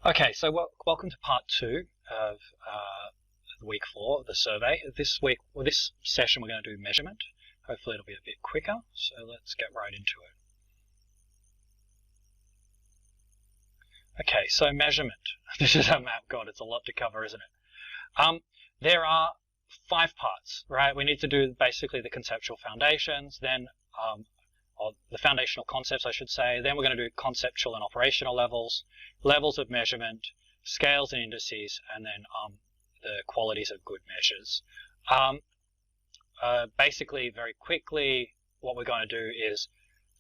Okay, so welcome to part 2 of week 4 of the survey. This week, or this session, we're going to do measurement. Hopefully it'll be a bit quicker, so let's get right into it. Okay, so measurement. This is a map. God, it's a lot to cover, isn't it? There are 5 parts, right? We need to do basically the conceptual foundations, then or the foundational concepts, I should say. Then we're going to do conceptual and operational levels, levels of measurement, scales and indices, and then the qualities of good measures. Basically, very quickly, what we're going to do is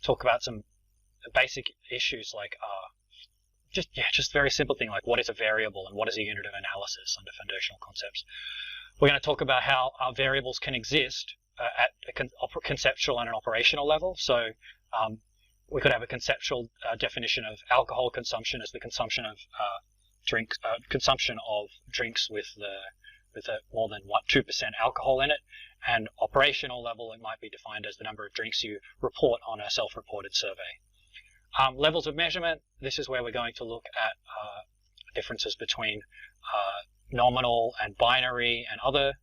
talk about some basic issues like just very simple thing like what is a variable and what is a unit of analysis under foundational concepts. We're going to talk about how our variables can exist at a conceptual and an operational level. So we could have a conceptual definition of alcohol consumption as the consumption of drinks with more than 2% alcohol in it, and operational level it might be defined as the number of drinks you report on a self-reported survey. Levels of measurement, this is where we're going to look at differences between nominal and binary and other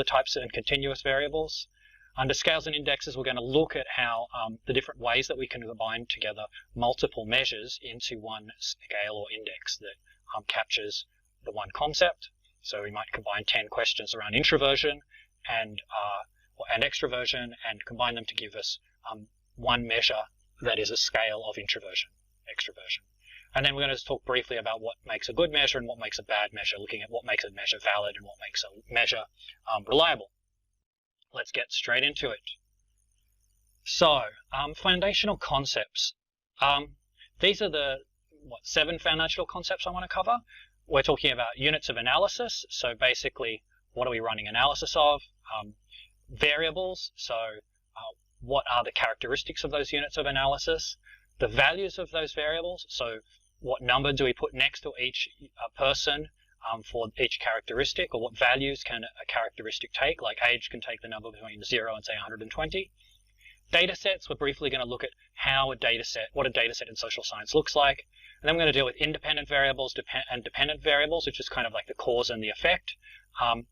types and continuous variables. Under scales and indexes, we're going to look at how the different ways that we can combine together multiple measures into one scale or index that captures the one concept. So we might combine 10 questions around introversion and extroversion and combine them to give us one measure that is a scale of introversion, extroversion. And then we're going to talk briefly about what makes a good measure and what makes a bad measure, looking at what makes a measure valid and what makes a measure reliable. Let's get straight into it. So, foundational concepts. These are the 7 foundational concepts I want to cover. We're talking about units of analysis. So basically, what are we running analysis of? Variables. So what are the characteristics of those units of analysis? The values of those variables, so what number do we put next to each person for each characteristic, or what values can a characteristic take, like age can take the number between 0 and say 120. Data sets, we're briefly going to look at what a data set in social science looks like. And then we're going to deal with independent variables and dependent variables, which is kind of like the cause and the effect. And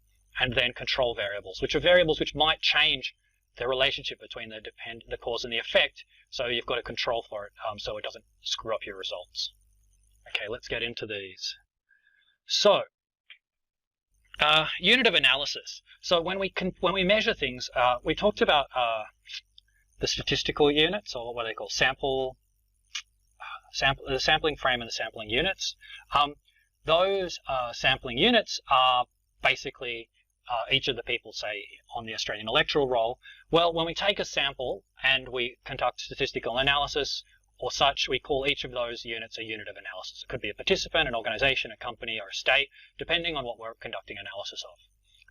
then control variables, which are variables which might change the relationship between the cause and the effect, so you've got to control for it so it doesn't screw up your results. Okay, let's get into these. So, unit of analysis. So when we measure things, we talked about the statistical units, or what they call the sampling frame and the sampling units. Those sampling units are basically each of the people, say, on the Australian electoral roll. Well, when we take a sample and we conduct statistical analysis or such, we call each of those units a unit of analysis. It could be a participant, an organization, a company, or a state, depending on what we're conducting analysis of.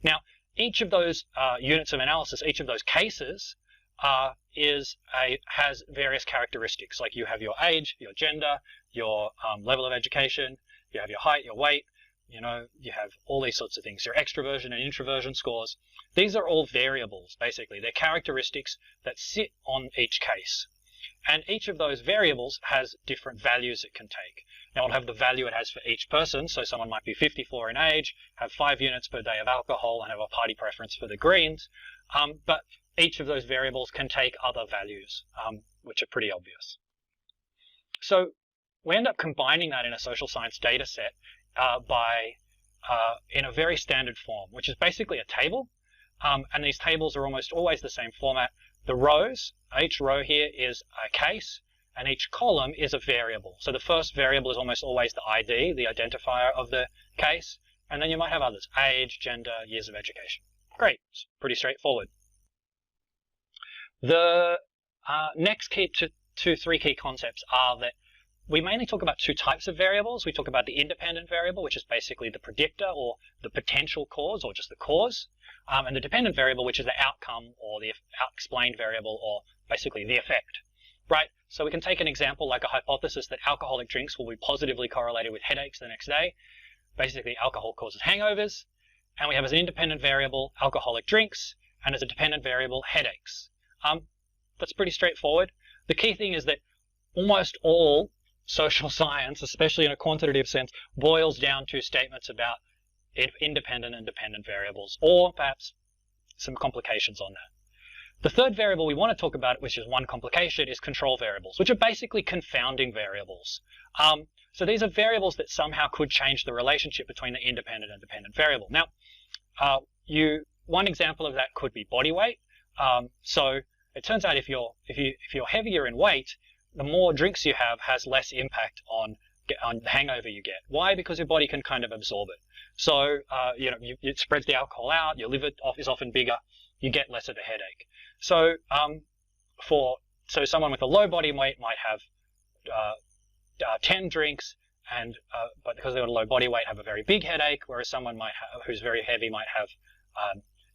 Now, each of those units of analysis, each of those cases, has various characteristics. Like you have your age, your gender, your level of education, you have your height, your weight, you have all these sorts of things, your extroversion and introversion scores. These are all variables, basically. They're characteristics that sit on each case. And each of those variables has different values it can take. Now, it'll have the value it has for each person. So someone might be 54 in age, have 5 units per day of alcohol, and have a party preference for the Greens. But each of those variables can take other values, which are pretty obvious. So we end up combining that in a social science data set in a very standard form, which is basically a table. And these tables are almost always the same format. The rows, each row here is a case, and each column is a variable. So the first variable is almost always the ID, the identifier of the case, and then you might have others, age, gender, years of education. Great, it's pretty straightforward. The next 3 key concepts are that we mainly talk about 2 types of variables. We talk about the independent variable, which is basically the predictor or the potential cause or just the cause, and the dependent variable, which is the outcome or the explained variable or basically the effect, right? So we can take an example like a hypothesis that alcoholic drinks will be positively correlated with headaches the next day. Basically, alcohol causes hangovers, and we have as an independent variable alcoholic drinks, and as a dependent variable headaches. That's pretty straightforward. The key thing is that almost all social science, especially in a quantitative sense, boils down to statements about independent and dependent variables, or perhaps some complications on that. The third variable we want to talk about, which is one complication, is control variables, which are basically confounding variables. So these are variables that somehow could change the relationship between the independent and dependent variable. Now, one example of that could be body weight. So it turns out if you're heavier in weight, the more drinks you have has less impact on the hangover you get. Why? Because your body can kind of absorb it. So it spreads the alcohol out. Your liver is often bigger. You get less of a headache. So someone with a low body weight might have 10 drinks, but because they've got a low body weight, have a very big headache. Whereas someone who's very heavy might have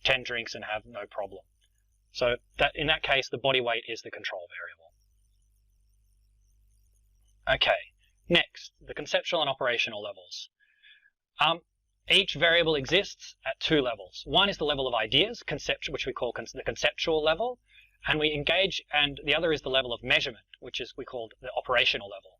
10 drinks and have no problem. So in that case, the body weight is the control variable. Okay, next, the conceptual and operational levels. Each variable exists at two levels. One is the level of ideas, which we call the conceptual level, and the other is the level of measurement, which we call the operational level.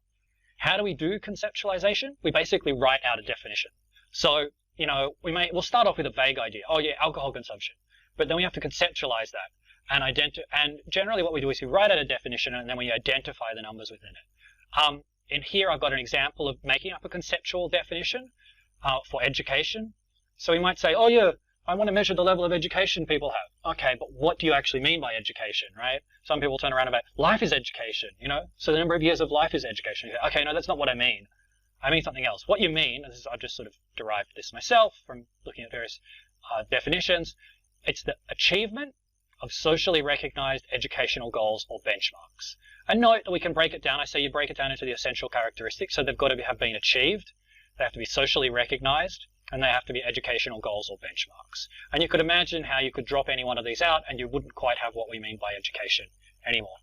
How do we do conceptualization? We basically write out a definition. So, we'll start off with a vague idea. Oh yeah, alcohol consumption. But then we have to conceptualize that. And generally what we do is we write out a definition and then we identify the numbers within it. In here I've got an example of making up a conceptual definition for education. So we might say, oh yeah, I want to measure the level of education people have. Okay, but what do you actually mean by education, right? Some people turn around about life is education, so the number of years of life is education. Okay, no, that's not what I mean. I mean something else. What you mean, and I've just sort of derived this myself from looking at various definitions, it's the achievement of socially recognized educational goals or benchmarks. And note that we can break it down. I say you break it down into the essential characteristics, so they've got to have been achieved, they have to be socially recognized, and they have to be educational goals or benchmarks. And you could imagine how you could drop any one of these out and you wouldn't quite have what we mean by education anymore.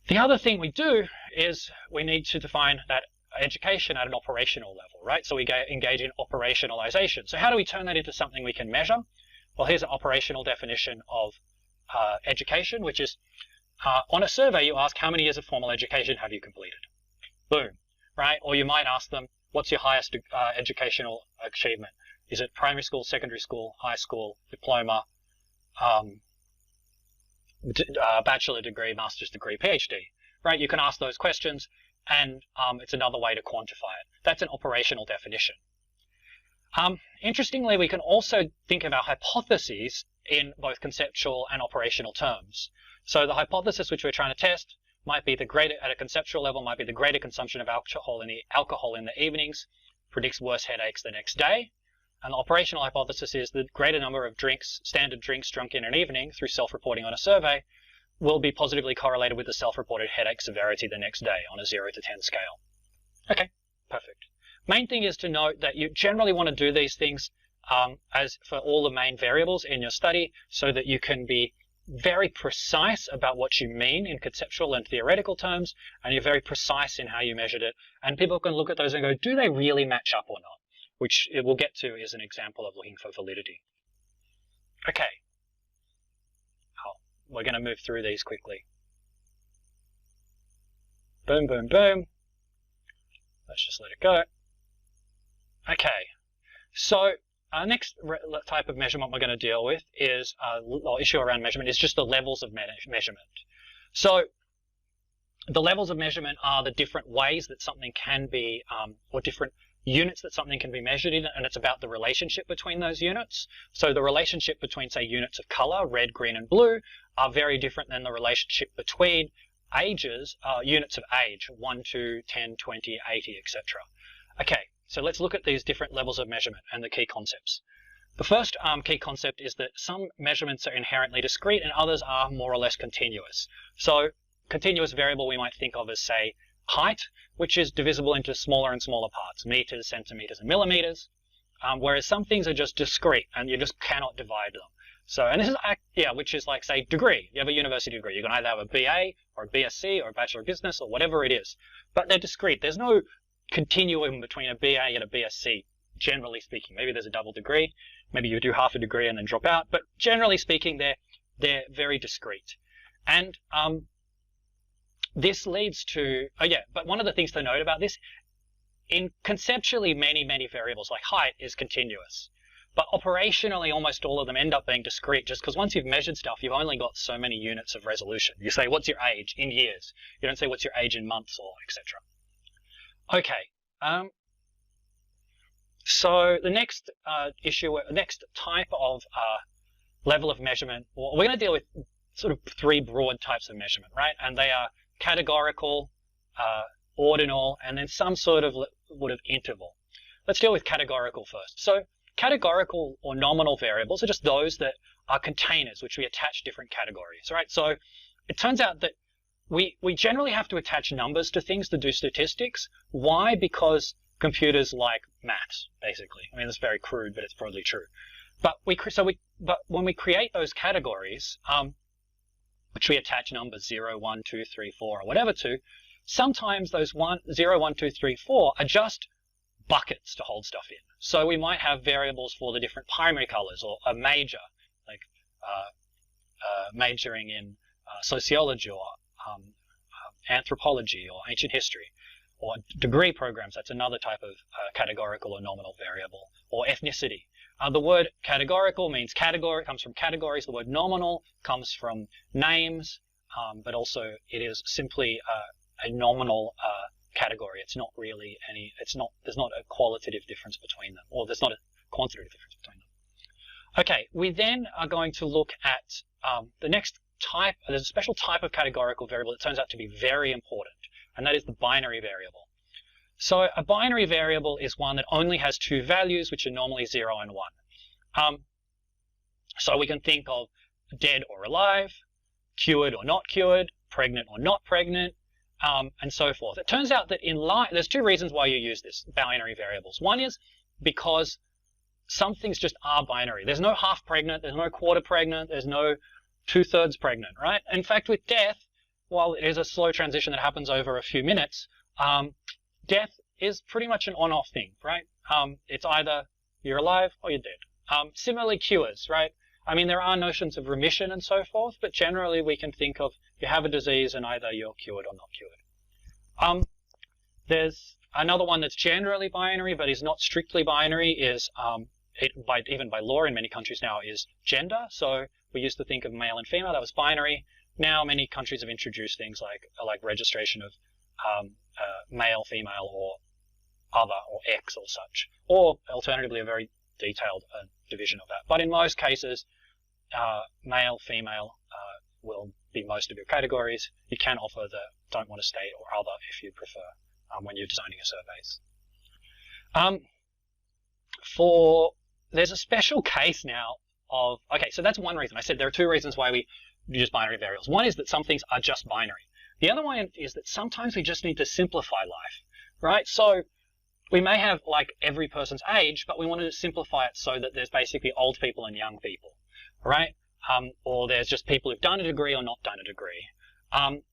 The other thing we do is we need to define that education at an operational level, right? So we engage in operationalization. So how do we turn that into something we can measure? Well, here's an operational definition of education, which is on a survey you ask how many years of formal education have you completed? Boom, right? Or you might ask them, what's your highest educational achievement? Is it primary school, secondary school, high school, diploma, bachelor degree, master's degree, PhD, right? You can ask those questions and it's another way to quantify it. That's an operational definition. Interestingly, we can also think of our hypotheses in both conceptual and operational terms. So the hypothesis which we're trying to test might be at a conceptual level, might be the greater consumption of alcohol in the evenings predicts worse headaches the next day. And the operational hypothesis is the greater number of standard drinks drunk in an evening through self-reporting on a survey will be positively correlated with the self-reported headache severity the next day on a 0 to 10 scale. Okay, perfect. Main thing is to note that you generally want to do these things as for all the main variables in your study so that you can be very precise about what you mean in conceptual and theoretical terms, and you're very precise in how you measured it. And people can look at those and go, do they really match up or not? Which we'll get to is an example of looking for validity. Okay. We're going to move through these quickly. Boom, boom, boom. Let's just let it go. Okay. So our next type of measurement we're going to deal with is, or issue around measurement, is just the levels of measurement. So the levels of measurement are the different ways that something can be, or different units that something can be measured in, and it's about the relationship between those units. So the relationship between, say, units of color, red, green, and blue, are very different than the relationship between ages, units of age, 1, 2, 10, 20, 80, etc. Okay, so let's look at these different levels of measurement and the key concepts. The first key concept is that some measurements are inherently discrete and others are more or less continuous. So continuous variable we might think of as, say, height, which is divisible into smaller and smaller parts, meters, centimeters, and millimeters, whereas some things are just discrete and you just cannot divide them. So, and this is, which is like, say, degree. You have a university degree. You can either have a BA or a BSc or a Bachelor of Business or whatever it is, but they're discrete. There's no continuum between a BA and a BSc, generally speaking. Maybe there's a double degree. Maybe you do half a degree and then drop out, but generally speaking, they're very discrete. And this leads to, but one of the things to note about this, in conceptually many variables, like height is continuous, but operationally almost all of them end up being discrete, just because once you've measured stuff, you've only got so many units of resolution. You say, what's your age in years? You don't say what's your age in months or etc. Okay, so the next next type of level of measurement, well, we're going to deal with sort of three broad types of measurement, right? And they are categorical, ordinal, and then some sort of interval. Let's deal with categorical first. So categorical or nominal variables are just those that are containers which we attach different categories, right? So it turns out that we generally have to attach numbers to things to do statistics. Why? Because computers like maths, basically. I mean, that's very crude, but it's probably true. But when we create those categories, which we attach numbers 0, 1, 2, 3, 4, or whatever to, sometimes those 0, 1, 2, 3, 4 are just buckets to hold stuff in. So we might have variables for the different primary colors, or a major, like majoring in sociology or anthropology or ancient history, or degree programs. That's another type of categorical or nominal variable, or ethnicity. The word categorical means category, comes from categories. The word nominal comes from names, but also it is simply a nominal category. It's not really any, there's not a qualitative difference between them, or there's not a quantitative difference between them. Okay, we then are going to look at the next type. There's a special type of categorical variable that turns out to be very important, and that is the binary variable. So a binary variable is one that only has two values, which are normally 0 and 1. So we can think of dead or alive, cured or not cured, pregnant or not pregnant, and so forth. It turns out that in life, there's two reasons why you use this binary variables. One is because some things just are binary. There's no half pregnant, there's no quarter pregnant, there's no 2/3 pregnant, right? In fact, with death, while it is a slow transition that happens over a few minutes, death is pretty much an on-off thing, right? It's either you're alive or you're dead. Similarly, cures, right? I mean, there are notions of remission and so forth, but generally we can think of you have a disease and either you're cured or not cured. There's another one that's generally binary, but is not strictly binary, is even by law in many countries now, is gender. So we used to think of male and female, that was binary. Now many countries have introduced things like registration of male, female, or other, or X or such, or alternatively a very detailed division of that. But in most cases, male, female will be most of your categories. You can offer the don't want to state or other if you prefer when you're designing your surveys. There's a special case now of, okay, so that's one reason. I said there are two reasons why we use binary variables. One is that some things are just binary. The other one is that sometimes we just need to simplify life, right? So we may have like every person's age, but we want to simplify it so that there's basically old people and young people, right? Or there's just people who've done a degree or not done a degree.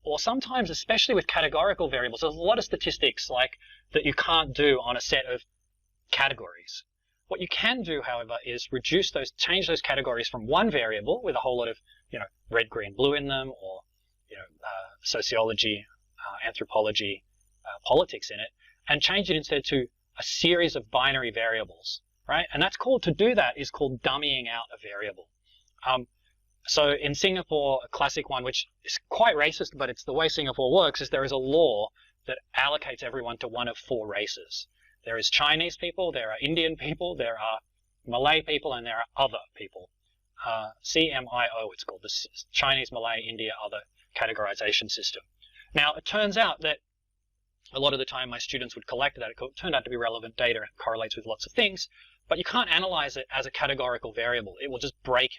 Or sometimes, especially with categorical variables, there's a lot of statistics like that you can't do on a set of categories. What you can do, however, is change those categories from one variable with a whole lot of, red, green, blue in them, or, sociology, anthropology, politics in it, and change it instead to a series of binary variables, right? And to do that is called dummying out a variable. So in Singapore, a classic one, which is quite racist, but it's the way Singapore works, is there is a law that allocates everyone to one of four races. There is Chinese people, there are Indian people, there are Malay people, and there are other people. CMIO, it's called, the Chinese, Malay, India, other categorization system. Now, it turns out that a lot of the time my students would collect that. It turned out to be relevant data. It correlates with lots of things, but you can't analyze it as a categorical variable. It will just break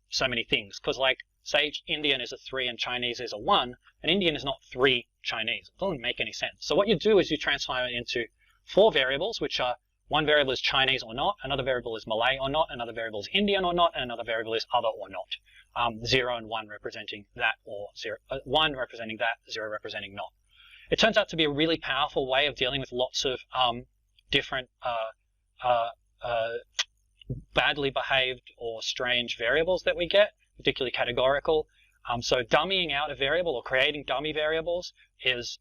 so many things, because like, say Indian is a 3 and Chinese is a 1, and Indian is not 3 Chinese. It doesn't make any sense. So what you do is you transform it into 4 variables, which are, one variable is Chinese or not, another variable is Malay or not, another variable is Indian or not, and another variable is other or not. 0 and 1 representing that, or 1 representing that, 0 representing not. It turns out to be a really powerful way of dealing with lots of different badly behaved or strange variables that we get, particularly categorical. So dummying out a variable or creating dummy variables is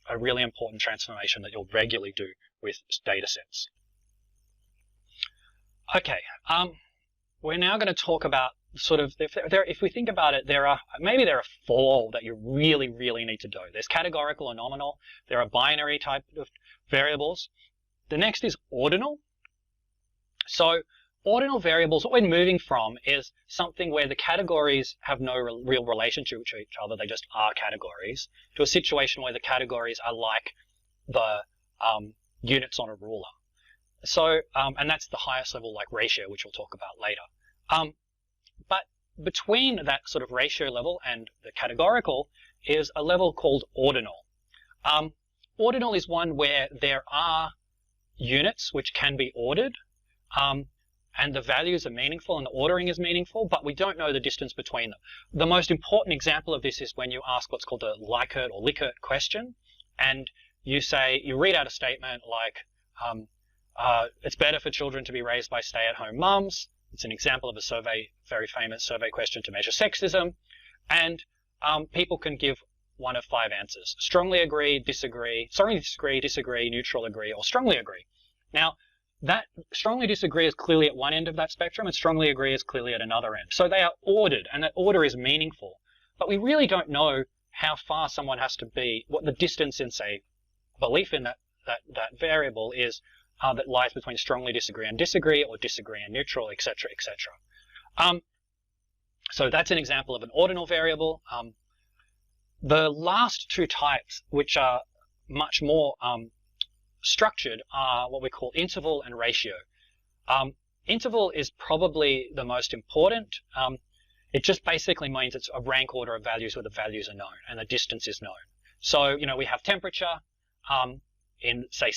a really important transformation that you'll regularly do with data sets. Okay, we're now going to talk about sort of, if we think about it, there are four that you really need to do. There's categorical or nominal. There are binary type of variables. The next is ordinal. So ordinal variables, what we're moving from is something where the categories have no real relationship to each other, they just are categories, to a situation where the categories are like the units on a ruler. So, and that's the highest level, like ratio, which we'll talk about later. But between that sort of ratio level and the categorical is a level called ordinal. Ordinal is one where there are units which can be ordered, and the values are meaningful and the ordering is meaningful, but we don't know the distance between them. The most important example of this is when you ask what's called a Likert or Likert question, and you read out a statement like, it's better for children to be raised by stay-at-home mums. It's an example of a survey, very famous survey question to measure sexism, and people can give one of 5 answers: strongly agree, disagree, neutral agree, or strongly agree. Now, that strongly disagree is clearly at one end of that spectrum, and strongly agree is clearly at another end. So they are ordered, and that order is meaningful. But we really don't know how far someone has to be, what the distance in, say, belief in that variable is that lies between strongly disagree and disagree, or disagree and neutral, etc., etc. So that's an example of an ordinal variable. The last two types, which are much more structured, are what we call interval and ratio. Interval is probably the most important. It just basically means it's a rank order of values where the values are known and the distance is known. So, we have temperature in, say,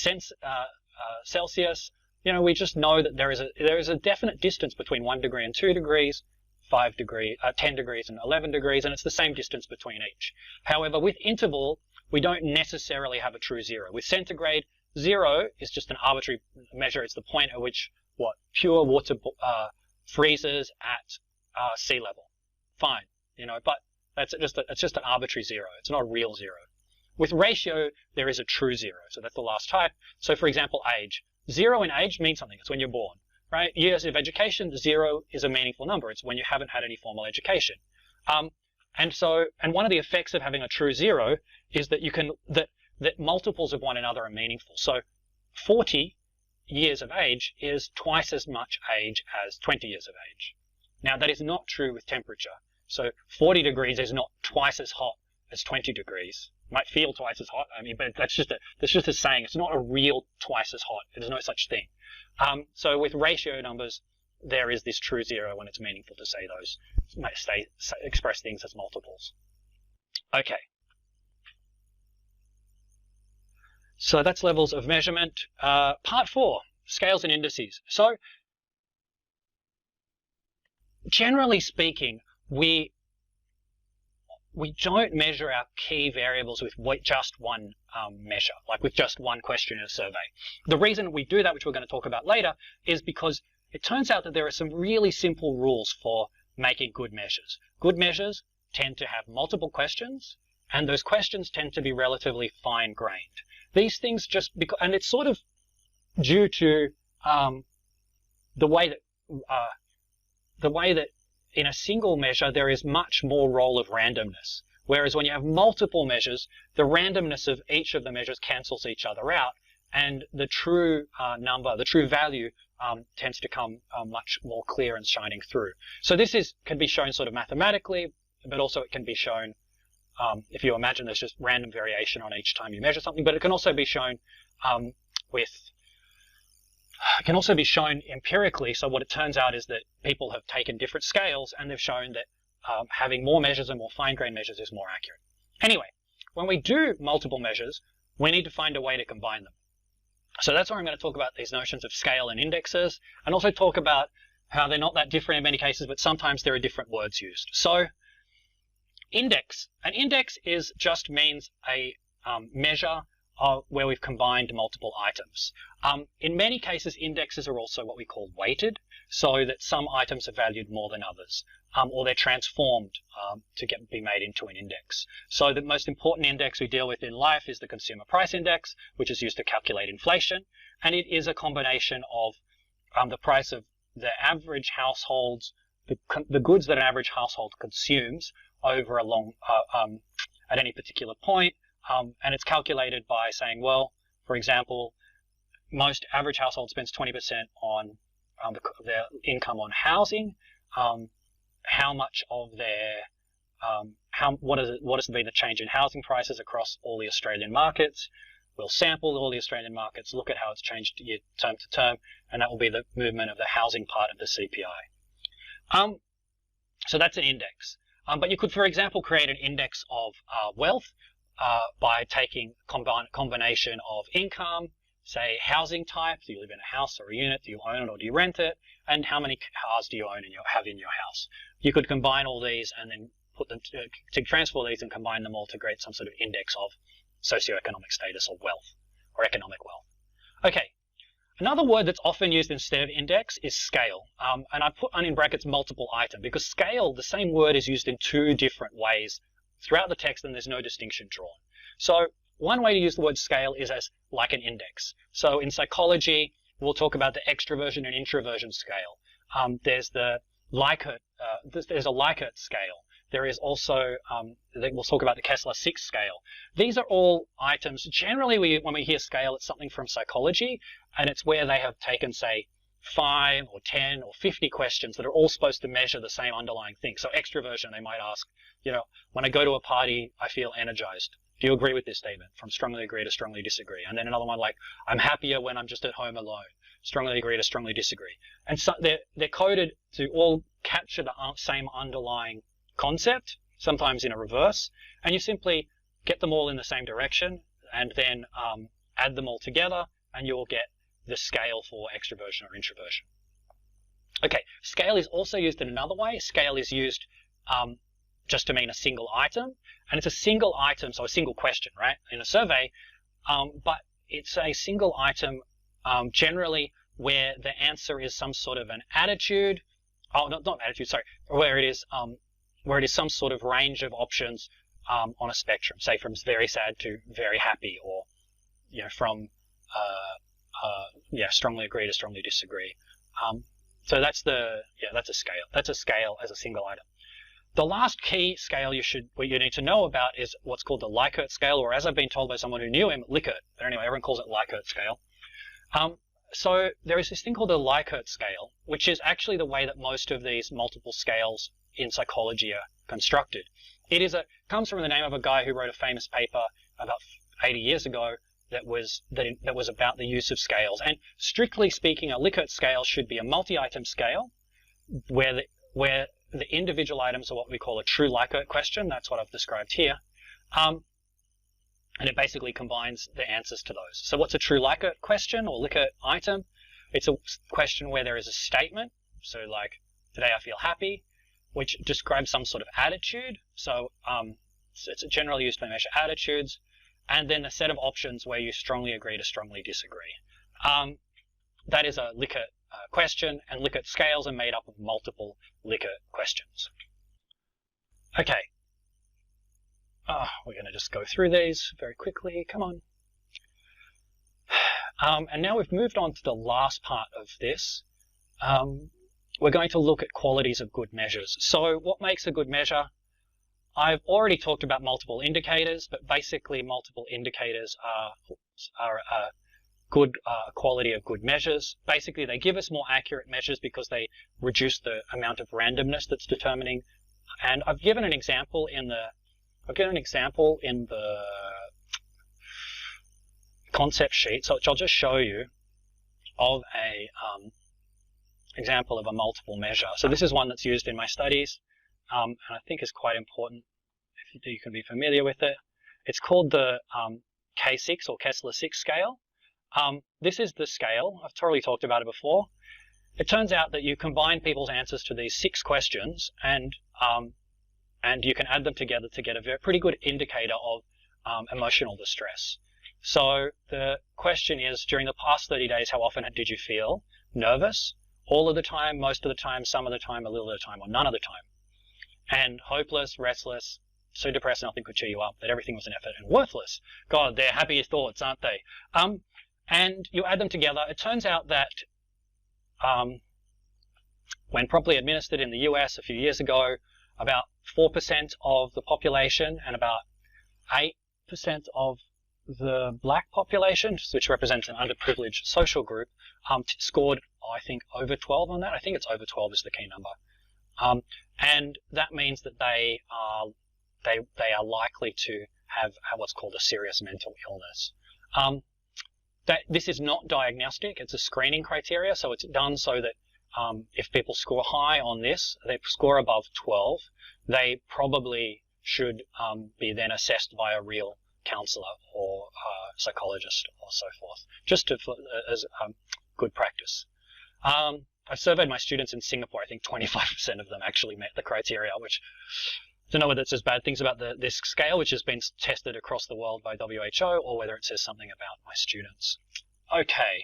Celsius. We just know that there is a definite distance between 1 degree and 2 degrees, 10 degrees and 11 degrees, and it's the same distance between each. However, with interval, we don't necessarily have a true zero. With centigrade, 0 is just an arbitrary measure. It's the point at which pure water freezes at sea level. Fine, but it's just an arbitrary 0. It's not a real 0. With ratio, there is a true 0. So that's the last type. So for example, age. 0 in age means something. It's when you're born, right? Years of education, 0 is a meaningful number. It's when you haven't had any formal education. And one of the effects of having a true 0 is that that multiples of one another are meaningful. So 40 years of age is twice as much age as 20 years of age. Now, that is not true with temperature. So 40 degrees is not twice as hot as 20 degrees. It might feel twice as hot, but that's just a saying. It's not a real twice as hot. There's no such thing. So with ratio numbers, there is this true 0 when it's meaningful to say those, express things as multiples. Okay. So that's levels of measurement. Part 4, scales and indices. So generally speaking, we don't measure our key variables with just one measure, like with just one question in a survey. The reason we do that, which we're going to talk about later, is because it turns out that there are some really simple rules for making good measures. Good measures tend to have multiple questions, and those questions tend to be relatively fine-grained. These things and it's sort of due to the way that in a single measure there is much more role of randomness, whereas when you have multiple measures, the randomness of each of the measures cancels each other out, and the true the true value tends to come much more clear and shining through. So this can be shown sort of mathematically, but also it can be shown if you imagine there's just random variation on each time you measure something, but it can also be shown empirically. So what it turns out is that people have taken different scales and they've shown that having more measures and more fine-grained measures is more accurate. Anyway, when we do multiple measures, we need to find a way to combine them. So that's where I'm going to talk about these notions of scale and indexes, and also talk about how they're not that different in many cases, but sometimes there are different words used. So index. An index just means a measure where we've combined multiple items. In many cases, indexes are also what we call weighted, so that some items are valued more than others, or they're transformed to be made into an index. So the most important index we deal with in life is the Consumer Price Index, which is used to calculate inflation, and it is a combination of the price of the average households, the goods that an average household consumes over a long, at any particular point, and it's calculated by saying, well, for example, most average household spends 20% on their income on housing. How much of their what has been the change in housing prices across all the Australian markets? We'll sample all the Australian markets, look at how it's changed year term to term, and that will be the movement of the housing part of the CPI. So that's an index. But you could, for example, create an index of wealth by taking combination of income, say housing type, do you live in a house or a unit, do you own it or do you rent it, and how many cars do you own and have in your house. You could combine all these and then put them to transfer these and combine them all to create some sort of index of socioeconomic status or wealth, or economic wealth. Okay, another word that's often used instead of index is scale. And I put in brackets multiple item, because scale, the same word, is used in two different ways throughout the text, and there's no distinction drawn. So one way to use the word scale is as like an index. So in psychology, we'll talk about the extroversion and introversion scale. There's the Likert, there's a Likert scale. There is also, we'll talk about the Kessler-6 scale. These are all items. Generally, when we hear scale, it's something from psychology, and it's where they have taken, say, 5 or 10 or 50 questions that are all supposed to measure the same underlying thing. So extroversion, they might ask, when I go to a party, I feel energized. Do you agree with this statement? From strongly agree to strongly disagree. And then another one like, I'm happier when I'm just at home alone. Strongly agree to strongly disagree. And so they're coded to all capture the same underlying concept, sometimes in a reverse, and you simply get them all in the same direction and then add them all together, and you'll get the scale for extroversion or introversion. Okay, scale is also used in another way. Scale is used just to mean a single item, and it's a single item, so a single question, right, in a survey, but it's a single item generally where the answer is some sort of an attitude, not attitude, sorry, where it is some sort of range of options on a spectrum, say from very sad to very happy, or from strongly agree to strongly disagree. So that's a scale. That's a scale as a single item. The last key scale what you need to know about is what's called the Likert scale, or as I've been told by someone who knew him, Likert. But anyway, everyone calls it Likert scale. So there is this thing called the Likert scale, which is actually the way that most of these multiple scales in psychology are constructed. It comes from the name of a guy who wrote a famous paper about 80 years ago that was about the use of scales. And strictly speaking, a Likert scale should be a multi-item scale where the individual items are what we call a true Likert question. That's what I've described here. And it basically combines the answers to those. So what's a true Likert question or Likert item? It's a question where there is a statement. So like, today I feel happy, which describes some sort of attitude. So it's generally used to measure attitudes. And then a set of options where you strongly agree to strongly disagree. That is a Likert question, and Likert scales are made up of multiple Likert questions. Okay. We're going to just go through these very quickly. Come on. And now we've moved on to the last part of this. We're going to look at qualities of good measures. So what makes a good measure? I've already talked about multiple indicators, but basically multiple indicators are a good quality of good measures. Basically, they give us more accurate measures because they reduce the amount of randomness that's determining. And I've given an example in the concept sheet, so which I'll just show you of a example of a multiple measure. So this is one that's used in my studies, and I think is quite important if you can be familiar with it. It's called the K6 or Kessler-6 scale. This is the scale. I've totally talked about it before. It turns out that you combine people's answers to these 6 questions, and you can add them together to get a pretty good indicator of emotional distress. So the question is, during the past 30 days, how often did you feel nervous? All of the time, most of the time, some of the time, a little of the time, or none of the time. And hopeless, restless, so depressed nothing could cheer you up, that everything was an effort, and worthless. God, they're happy thoughts, aren't they? And you add them together. It turns out that when properly administered in the US a few years ago, about 4% of the population and about 8% of the black population, which represents an underprivileged social group, scored, I think, over 12 on that. I think it's over 12 is the key number. And that means that they are likely to have what's called a serious mental illness. This is not diagnostic, it's a screening criteria, so it's done so that if people score high on this, they score above 12, they probably should be then assessed by a real counsellor or psychologist or so forth, just as good practice. I surveyed my students in Singapore. I think 25% of them actually met the criteria, which I don't know whether it says bad things about this scale, which has been tested across the world by WHO, or whether it says something about my students. Okay.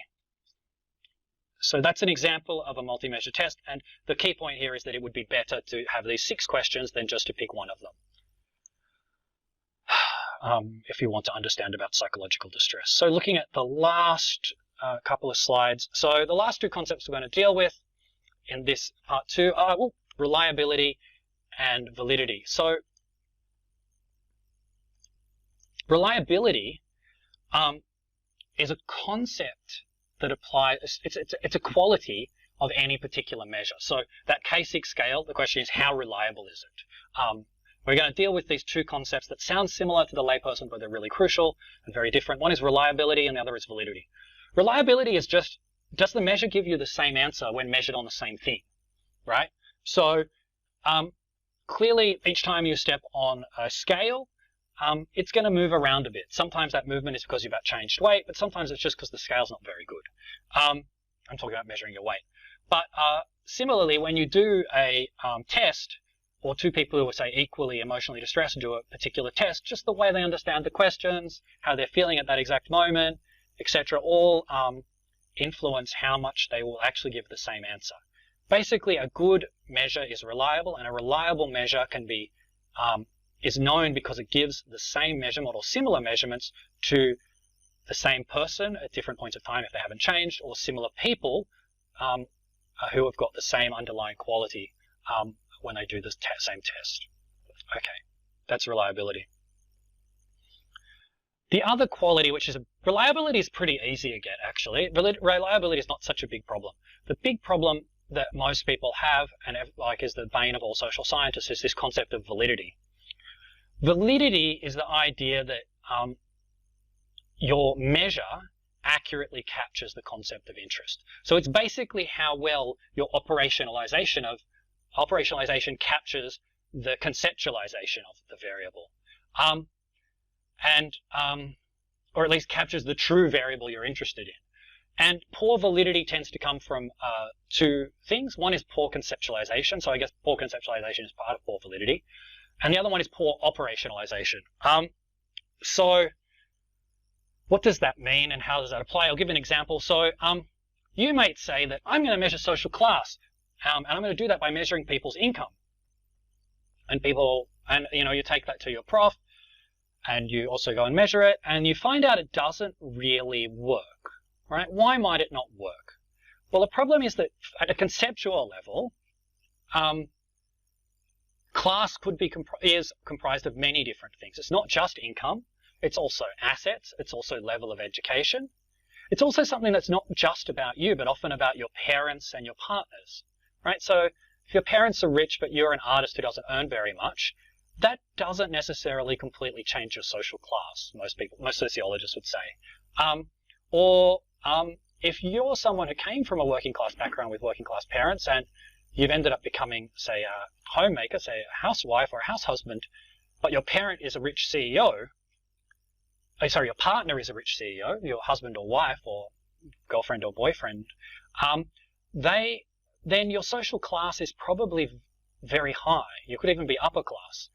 So that's an example of a multi-measure test, and the key point here is that it would be better to have these 6 questions than just to pick one of them. If you want to understand about psychological distress. So looking at the last couple of slides. So the last 2 concepts we're going to deal with in this part 2 are reliability and validity. So reliability is a concept that applies, it's a quality of any particular measure. So that K6 scale, the question is, how reliable is it? We're going to deal with these 2 concepts that sound similar to the layperson, but they're really crucial and very different. One is reliability and the other is validity. Reliability is just, does the measure give you the same answer when measured on the same thing, right? So clearly, each time you step on a scale, it's going to move around a bit. Sometimes that movement is because you've changed weight, but sometimes it's just because the scale's not very good. I'm talking about measuring your weight. But similarly, when you do a test, or 2 people who are, say, equally emotionally distressed do a particular test, just the way they understand the questions, how they're feeling at that exact moment, etc., all influence how much they will actually give the same answer. Basically, a good measure is reliable, and a reliable measure can be is known because it gives the same measurement or similar measurements to the same person at different points of time if they haven't changed, or similar people who have got the same underlying quality when they do the same test. Okay, that's reliability. The other quality, which is reliability, is pretty easy to get, actually. Reliability is not such a big problem. The big problem that most people have, and is the bane of all social scientists, is this concept of validity. Validity is the idea that your measure accurately captures the concept of interest. So it's basically how well your operationalization captures the conceptualization of the variable, or at least captures the true variable you're interested in. And poor validity tends to come from 2 things. One is poor conceptualization. So I guess poor conceptualization is part of poor validity. And the other one is poor operationalization. So what does that mean and how does that apply? I'll give an example. So you might say that I'm going to measure social class, and I'm going to do that by measuring people's income. And you take that to your prof, and you also go and measure it, and you find out it doesn't really work, right? Why might it not work? Well, the problem is that at a conceptual level, class is comprised of many different things. It's not just income. It's also assets. It's also level of education. It's also something that's not just about you, but often about your parents and your partners, right? So if your parents are rich, but you're an artist who doesn't earn very much, that doesn't necessarily completely change your social class, most sociologists would say. If you're someone who came from a working class background with working class parents and you've ended up becoming, say, a homemaker, say a housewife or a house husband, but your parent is a rich CEO, your partner is a rich CEO, your husband or wife or girlfriend or boyfriend, then your social class is probably very high. You could even be upper class.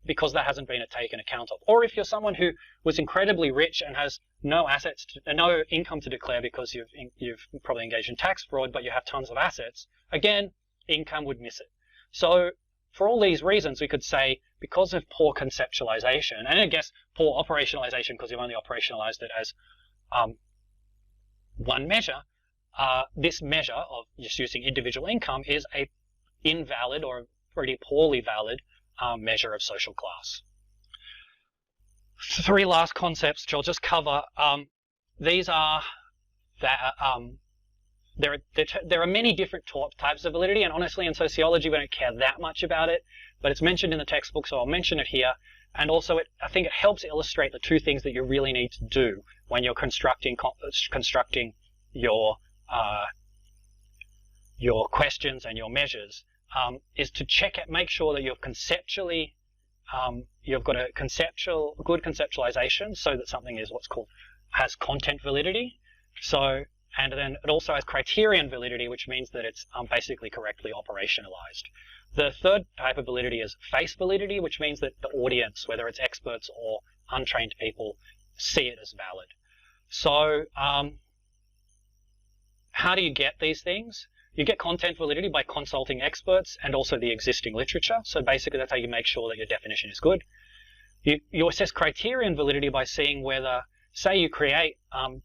because that hasn't been taken account of. Or if you're someone who was incredibly rich and has no assets, no income to declare because you've probably engaged in tax fraud, but you have tons of assets, again, income would miss it. So for all these reasons, we could say because of poor conceptualization, and I guess poor operationalization because you've only operationalized it as one measure, this measure of just using individual income is a invalid or pretty poorly valid measure of social class. Three last concepts which I'll just cover. These are that there are many different types of validity, and honestly in sociology we don't care that much about it, but it's mentioned in the textbook, so I'll mention it here. And also I think it helps illustrate the two things that you really need to do when you're constructing your questions and your measures, is to make sure that you've conceptually you've got a good conceptualization, so that something is has content validity. So, and then it also has criterion validity, which means that it's basically correctly operationalized. The third type of validity is face validity, which means that the audience, whether it's experts or untrained people, see it as valid. So how do you get these things? You get content validity by consulting experts and also the existing literature. So basically that's how you make sure that your definition is good. You assess criterion validity by seeing whether, say you create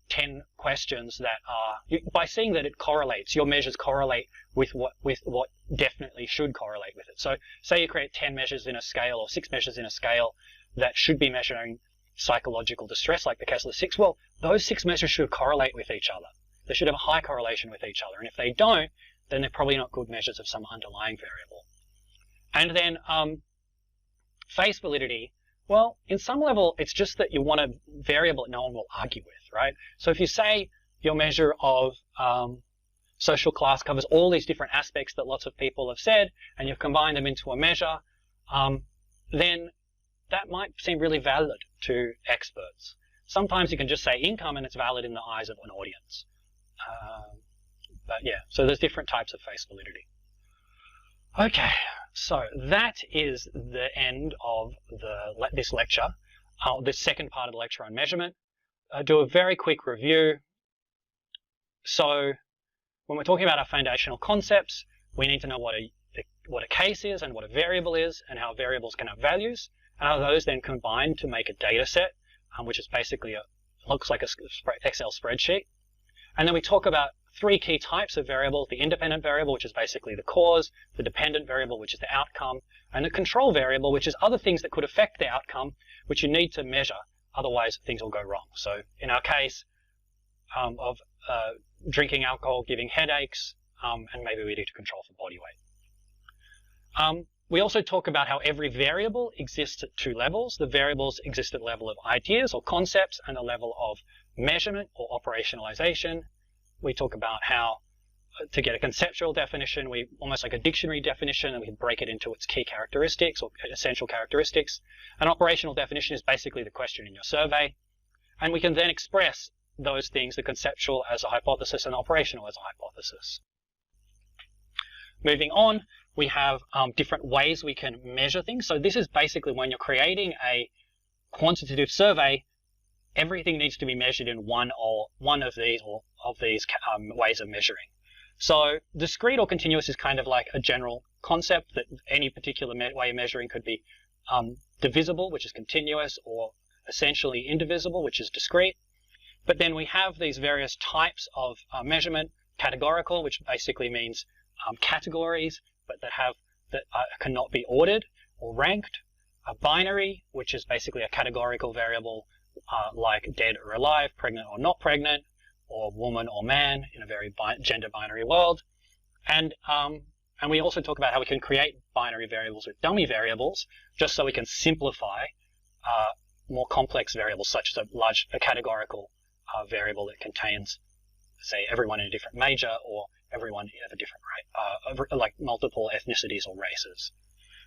10 questions that are, by seeing that it correlates, your measures correlate with what definitely should correlate with it. So say you create 10 measures in a scale or 6 measures in a scale that should be measuring psychological distress, like the Kessler 6. Well, those 6 measures should correlate with each other. They should have a high correlation with each other. And if they don't, then they're probably not good measures of some underlying variable. And then face validity. Well, in some level, it's just that you want a variable that no one will argue with, right? So if you say your measure of social class covers all these different aspects that lots of people have said, and you've combined them into a measure, then that might seem really valid to experts. Sometimes you can just say income and it's valid in the eyes of an audience. But yeah, so there's different types of face validity. Okay, so that is the end of this lecture, this second part of the lecture on measurement. Do a very quick review. So when we're talking about our foundational concepts, we need to know what a case is and what a variable is and how variables can have values, and how those then combine to make a data set, which is basically looks like a Excel spreadsheet. And then we talk about 3 key types of variables: the independent variable, which is basically the cause, the dependent variable, which is the outcome, and the control variable, which is other things that could affect the outcome, which you need to measure, otherwise things will go wrong. So in our case of drinking alcohol giving headaches, and maybe we need to control for body weight. We also talk about how every variable exists at 2 levels. The variables exist at the level of ideas or concepts and the level of measurement or operationalization. We talk about how to get a conceptual definition, we almost like a dictionary definition, and we can break it into its key characteristics or essential characteristics. An operational definition is basically the question in your survey. And we can then express those things, the conceptual as a hypothesis and operational as a hypothesis. Moving on, we have different ways we can measure things. So this is basically when you're creating a quantitative survey, everything needs to be measured in one of these ways of measuring. So discrete or continuous is kind of like a general concept that any particular way of measuring could be divisible, which is continuous, or essentially indivisible, which is discrete. But then we have these various types of measurement: categorical, which basically means categories, but that cannot be ordered or ranked; a binary, which is basically a categorical variable like dead or alive, pregnant or not pregnant, or woman or man in a very gender binary world. And we also talk about how we can create binary variables with dummy variables, just so we can simplify more complex variables, such as a categorical variable that contains, say, everyone in a different major, or everyone of a different like multiple ethnicities or races.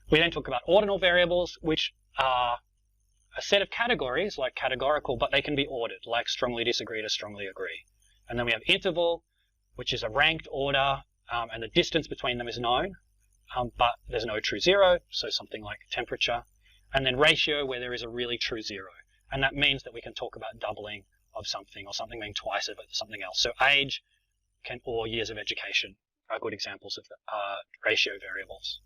We then talk about ordinal variables, which are a set of categories like categorical, but they can be ordered, like strongly disagree to strongly agree. And then we have interval, which is a ranked order, and the distance between them is known, but there's no true zero, so something like temperature. and then ratio where there is a really true zero. And that means that we can talk about doubling of something or something being twice of something else. So age or years of education are good examples of the ratio variables.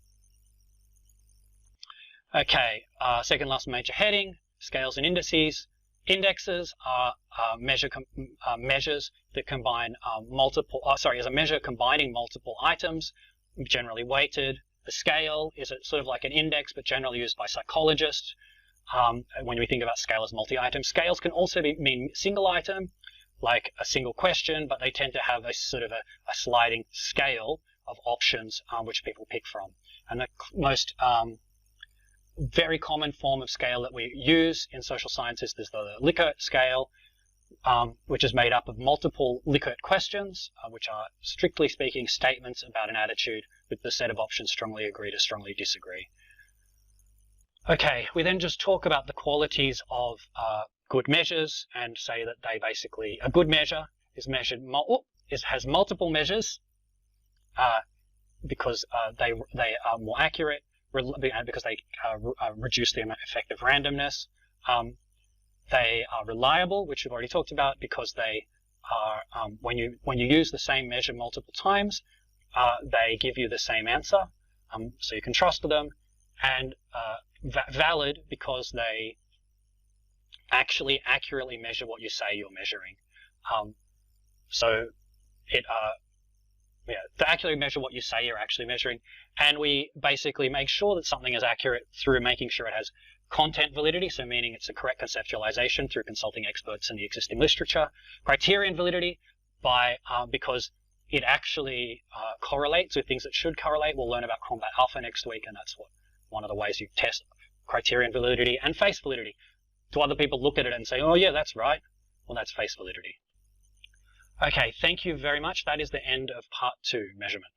Okay, second last major heading, scales and indices. Indexes are measures that combine is a measure combining multiple items, generally weighted. The scale is sort of like an index, but generally used by psychologists. When we think about scale as multi-item, scales can also mean single item, like a single question, but they tend to have a sort of a sliding scale of options which people pick from. And the most very common form of scale that we use in social sciences is the Likert scale, which is made up of multiple Likert questions, which are, strictly speaking, statements about an attitude with the set of options strongly agree to strongly disagree. Okay, we then just talk about the qualities of good measures and say that they basically, a good measure is has multiple measures because they are more accurate, because they reduce the effect of randomness. They are reliable, which we've already talked about, because they are when you use the same measure multiple times, they give you the same answer, so you can trust them. And valid, because they actually accurately measure what you say you're measuring. They accurately measure what you say you're actually measuring, and we basically make sure that something is accurate through making sure it has content validity, so meaning it's a correct conceptualization through consulting experts in the existing literature. Criterion validity, because it actually correlates with things that should correlate. We'll learn about combat alpha next week, and that's one of the ways you test criterion validity. And face validity. Do other people look at it and say, oh yeah, that's right? Well, that's face validity. Okay, thank you very much. That is the end of part 2, measurement.